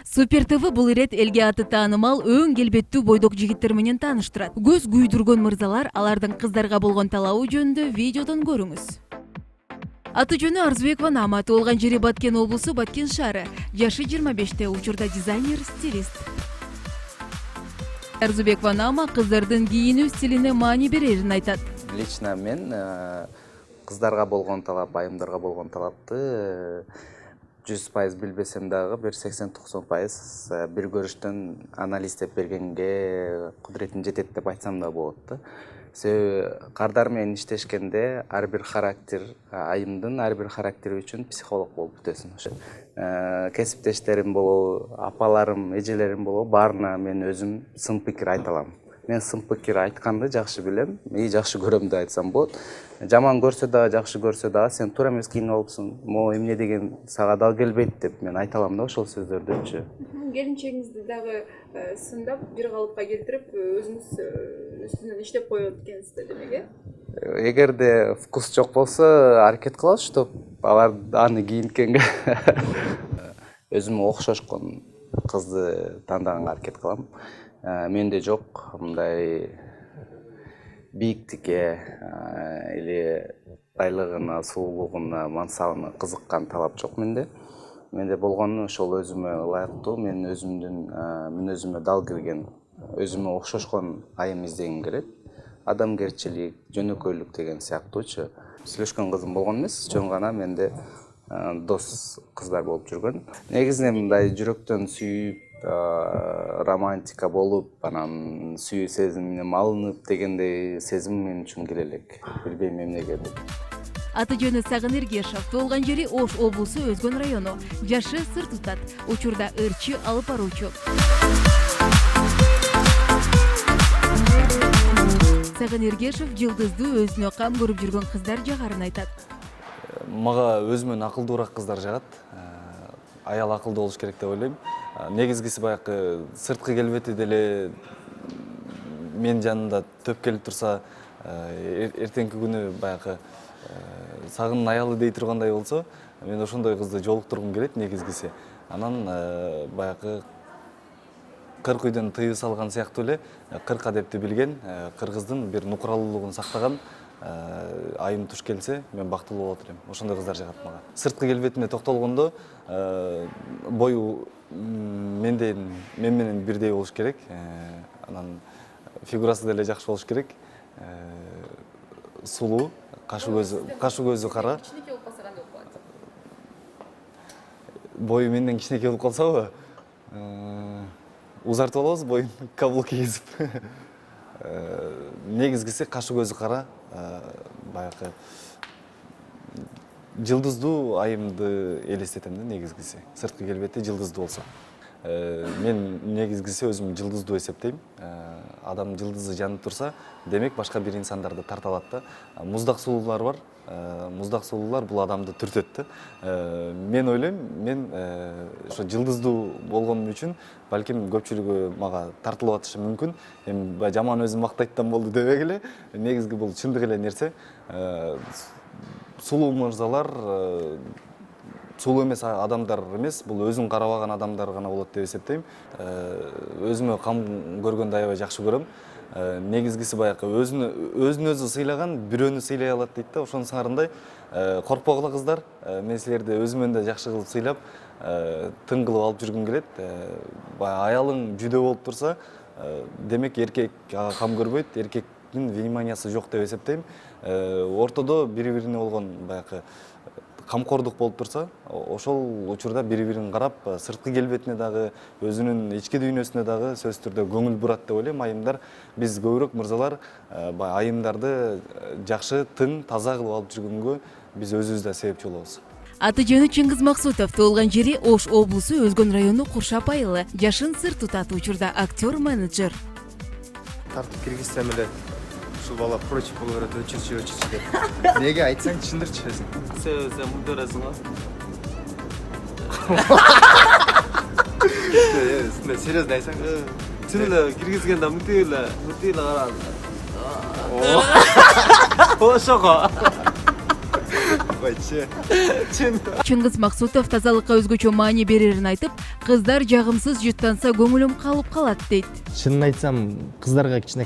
Супер ТВ бул ирет элге аты таанымал өң келбеттүү бойдок жигиттер менен тааныштырат. Көз күйдүргөн мырзалар алардын кыздарга болгон талабы жөнүндө видеодон көрүңүз. Аты жөнү Арзубекова Наама, туулган жери Баткен облусу, Баткен шаары. Жашы 25-те, учурда дизайнер, стилист. Арзубекова Наама кыздардын кийинүү стилине маани берерин айтат. Лично мен кыздарга болгон талап, айымдарга болгон талапты 100% билбесем дагы 80-90% бир көрүштөн анализдеп бергенге кудуретим жетет деп айтсам да болот да. Себеби кардар менен иштешкенде ар бир характер, айымдын ар бир характери үчүн психолог болуп бүтөсүң. Кесиптештерим болобу, апаларым, эжелерим болобу, баарына мен өзүм сын пикир айта алам. Мен сын пикир айтканды жакшы билем, жакшы көрөм деп айтсам болот. Жаман көрсө дагы, жакшы көрсө дагы, сен туура эмес кийинип алыпсың, могу эмне деген сага дагы келбейт деп мен айта алам да ошол сөздөрдүчү. Келинчегиңизди дагы сындап, бир калыпка келтирип, өзүңүз үстүнөн иштеп коет экенсиз демек, э? Эгерде вкус жок болсо, аракет кылабыз, чтоб алар аны кийинткенге өзүмө окшошкон кызды тандаганга аракет кылам. Менде жок мындай бийиктикке или байлыгына, сулуулугуна, мансабына кызыккан талап жок менде. Менде болгону ошол өзүмө ылайыктуу, мен өзүмө дал келген, өзүмө окшошкон айым издегим келет. Адамгерчилик, жөнөкөйлүк деген сыяктуучу. Сүйлөшкөн кызым болгон эмес, жөн гана менде дос кыздар болуп жүргөн. Негизинен мындай жүрөктөн сүйүп, романтика болуп, анан сүйүү сезимине малынып дегендей сезим мен үчүн келе элек. Билбейм эмнеге. Аты жөнү Сагын Эргешов, туулган жери Ош облусу, Өзгөн району. Жашы сыр тутат, учурда ырчы алып баруучу. Сагын Эргешов жылдызды өзүнө кам көрүп жүргөн кыздар жагарын айтат. Мага өзүмөн акылдуураак кыздар жагат. Аял акылдуу болуш керек деп ойлойм. Негизгиси баягы сырткы келбети деле мен жанымда төп келип турса, эртеңки күнү баягы Сагындын аялы дей тургандай болсо, мен ошондой кызды жолуктургум келет негизгиси. Анан баягы кырк үйдөн тыйы салган сыяктуу эле кырк адепти билген, кыргыздын бир нукуралуулугун сактаган айым туш келсе, мен бактылуу болот элем. Ошондой кыздар жагат мага. Сырткы келбетине токтолгондо, бою мен менен бирдей болуш керек. Анан фигурасы деле жакшы болуш керек. Сулуу, кашы көзү кара. Кичинекей болуп калса кандай болуп калат? Бою менден кичинекей болуп калсабы, узартып алабыз боюн, каблук кийгизип. Негизгиси кашы көзү кара, баягы жылдыздуу айымды элестетем да негизгиси. Сырткы келбети жылдыздуу болсо. Мен негизгиси өзүм жылдыздуу эсептейм. Адам жылдызы жанып турса, демек башка бир инсандарды тарта алат да. Муздак сулуулар бар. Муздак сулуулар бул адамды түртөт да. Мен ойлойм, мен ошо жылдыздуу болгонум үчүн балким көпчүлүгү мага тартылып атышы мүмкүн. Эми жаман өзүм мактайттан болду дебегиле. Негизги бул чындык эле нерсе. Сулуу мырзалар, сулуу эмес адамдар эмес, бул өзүн карабаган адамдар гана болот деп эсептейм. Өзүмө кам көргөндү аябай жакшы көрөм. Негизгиси баягы өзүн өзү сыйлаган бирөөнү сыйлай алат дейт да. Ошонун сыңарындай коркпогула кыздар, мен силерди өзүмөн да жакшы кылып сыйлап, тың кылып алып жүргүм келет. Баягы аялың жүдө болуп турса, демек эркек ага кам көрбөйт, эркектин вниманиясы жок деп эсептейм. Ортодо бири-бирине болгон баягы камкордук болуп турса, ошол учурда бири-бирин карап, сырткы келбетине дагы, өзүнүн ички дүйнөсүнө дагы сөзсүз түрдө көңүл бурат деп ойлойм айымдар. Биз көбүрөөк мырзалар айымдарды жакшы, тың, таза кылып алып жүргөнгө биз өзүбүз да себепчи болобуз. Аты жөнү Чыңгыз Максутов, туулган жери Ош облусу, Өзгөн району, Куршап айылы. Жашын сыр тутат, учурда актер-менеджер. Тартып киргизсем эле ушул бала прочь боло берет, өчүрчү деп. Неге айтсаң чындырчы өзүң. Сен мындай бересиң го. Серьезно айтсаң. Чын эле киргизгенде мынтип эле карадым. Ошого. койчу. Чыңгыз Максутов тазалыкка өзгөчө маани берерин айтып, кыздар жагымсыз жыттанса көңүлүм калып калат дейт. Шынын айтсам, кыздарга кичине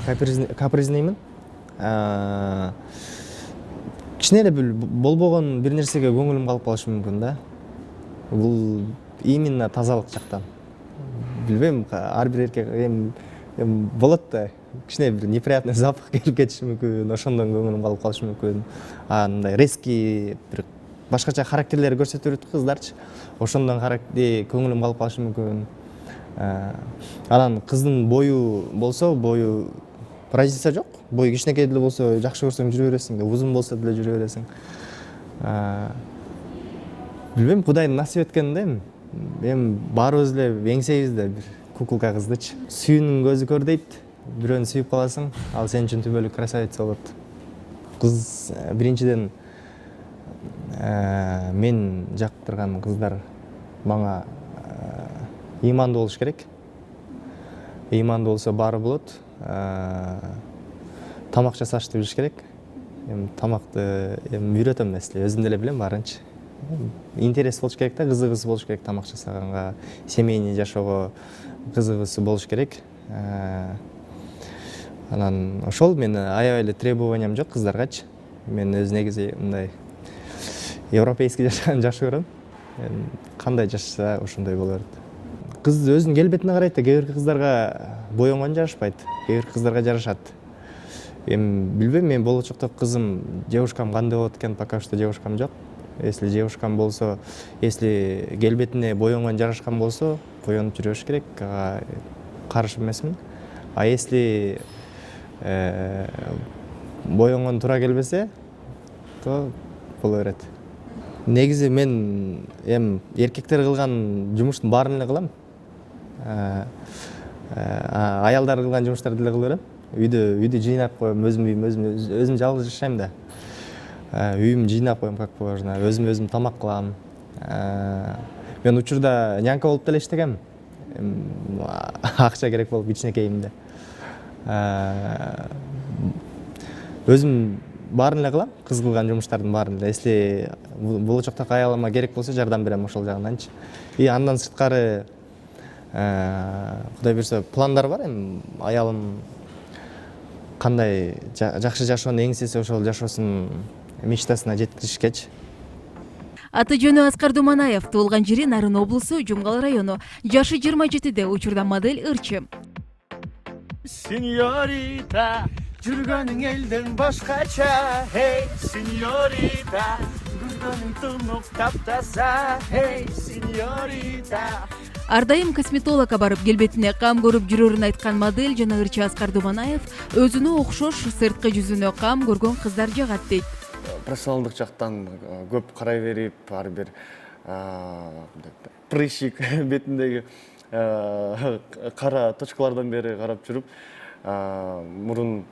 капризнеймин. Кичине эле болбогон бир нерсеге көңүлүм калып калышы мүмкүн да. Бул именно тазалык жактан. Билбейм, ар бир эркек болот да. Кичине бир неприятный запах келип кетиши мүмкүн, ошондон көңүлүм калып калышы мүмкүн. Андай резкий бир башкача характерлери көрсөтө берет кыздарчы. Ошондон көңүлүм калып калышы мүмкүн. Анан кыздын бою болсо, бою разница жок. Бою кичинекей деле болсо жакшы көрсөң жүрө бересиң, узун болсо деле жүрө бересиң. Билбейм, Кудайдын насип эткенинде эми баарыбыз эле эңсейбизде бир куколка кыздычы. Сүйүүнүн көзү көр дейт. Бирөөнү сүйүп каласың, ал сен үчүн түбөлүк красавица болот. Кыз биринчиден мен жактырган кыздар мага ыймандуу болуш керек. Ыймандуу болсо баары болот. Тамак жасашты билиш керек. Тамакты үйрөтөм эсли, өзүм деле билем баарынчы. Интерес болуш керек да, кызыгысы болуш керек тамак жасаганга, семейный жашоого кызыгысы болуш керек. Анан ошол мен аябай эле требованиям жок кыздаргачы. Мен өз негизи мындай европейский жашаганды жакшы көрөм. Кандай жашаса ошондой боло берет. Кыз өзүнүн келбетине карайт да, кээ бир кыздарга боёнгон жарашпайт, кээ бир кыздарга жарашат. Билбейм, мен болочокто кызым, девушкам кандай болот экен, пока что девушкам жок. Если девушкам болсо, если келбетине боёнгон жарашкан болсо, боёнуп жүрө бериш керек, каршы эмесмин. А если боёнгон туура келбесе, то боло берет. Негизи мен эркектер кылган жумуштун баарын эле кылам. Аялдар кылган жумуштарды деле кыла берем. Үйдү жыйнап коем, өзүм жалгыз жашайм да. Үйүмдү жыйнап коем, как положено. Өзүм тамак кылам. Мен учурда нянка болуп деле иштегем. Акча керек болуп кичинекейимде. Өзүм баарын эле кылам, кыз кылган жумуштардын баарын эле. Если болочоктогу аялыма керек болсо жардам берем ошол жагынанчы. И андан сырткары Кудай берсе пландар бар. Аялым кандай жакшы жашоону эңсесе, ошол жашоосун мечтасына жеткиришкечи. Аты жөнү Аскар Думанаев, туулган жери Нарын облусу, Жумгал району. Жашы 27-де, учурда модель ырчы. Сеньорита, жүргөнүң элден башкача, hey, сеньорита, жүргөнүң тымык таптаса, hey, сеньорита. Ар дайым косметологко барып, келбетине кам көрүп жүрөрүн айткан модель жана ырчы Аскар Думанаев өзүнө окшош сырткы жүзүнө кам көргөн кыздар жагат дейт. Профессионалдык жактан көп карай берип, ар бир прыщик бетиндеги кара точкалардан бери карап жүрүп, мурун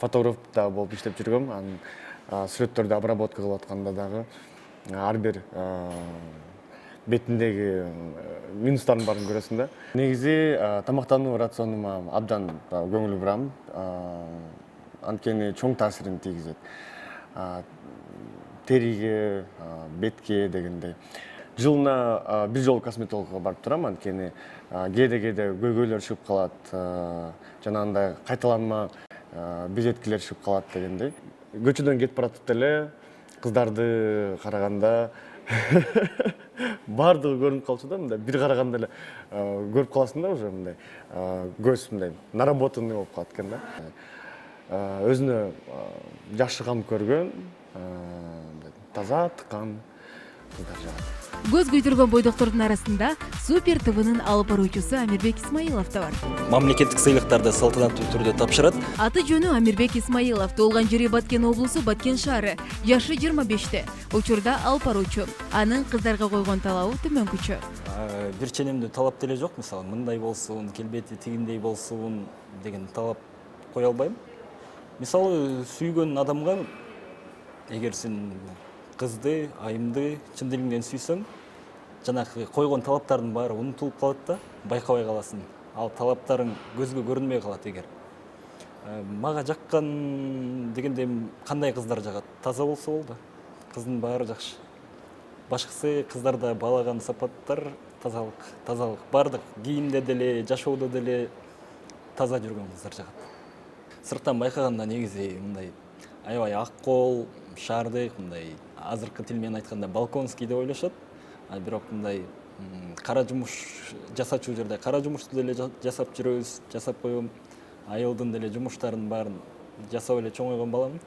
фотографта болуп иштеп жүргөм. Анан сүрөттөрдү обработка кылып атканда дагы ар бир бетиндеги минустардын баарын көрөсүң да. Негизи тамактануу рационума абдан көңүл бурам. Анткени чоң таасирин тийгизет. Териге, бетке дегендей. Жылына бир жолу косметологко барып турам, анткени кээде көйгөйлөр чыгып калат, жанагындай кайталанма безеткилер чыгып калат дегендей. Көчөдөн кетип баратып деле кыздарды караганда баардыгы көрүнүп калчу да, мындай бир караганда эле көрүп каласың да, уже мындай көз мындай наработанный болуп калат экен да. Өзүнө жакшы кам көргөн, таза тыккан кыздар жагат. Көз күйдүргөн бойдоктордун арасында Супер ТВнын алып баруучусу Амирбек Исмаилов да бар. Мамлекеттик сыйлыктарды салтанаттуу түрдө тапшырат. Аты жөнү Амирбек Исмаилов, туулган жери Баткен облусу, Баткен шаары. Жашы 25-те. Учурда алып баруучу. Анын кыздарга койгон талабы төмөнкүчө. Бир ченемдүү талап деле жок, мисалы мындай болсун, келбети тигиндей болсун деген талап кое албайм. Мисалы сүйгөн адамга эгер сен кызды, айымды чын дилиңден сүйсөң, жанагы койгон талаптардын баары унутулуп калат да, байкабай каласың. Ал талаптарың көзгө көрүнбөй калат эгер. Мага жаккан дегенде кандай кыздар жагат? Таза болсо болду. кыздын баары жакшы. Башкысы кыздарда баалаган сапаттар тазалык. Бардык кийимде деле, жашоодо деле таза жүргөн кыздар жагат. Сырттан байкаганда негизи мындай аябай ак кол, шаардык, мындай азыркы тил менен айтканда балконский деп ойлошот. А бирок мындай кара жумуш жасачу жерде кара жумушту деле жасап жүрөбүз, жасап коем. Айылдын деле жумуштарын баарын жасап эле чоңойгон баламын.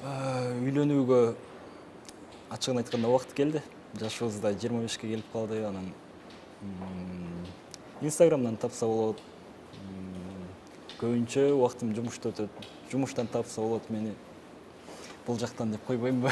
Үйлөнүүгө ачыгын айтканда убакыт келди. Жашыбыз да 25-ке келип калды. Анан Инстаграмдан тапса болот. Көбүнчө убактым жумушта өтөт. Жумуштан тапса болот мени. Бул жактан деп койбоймбу?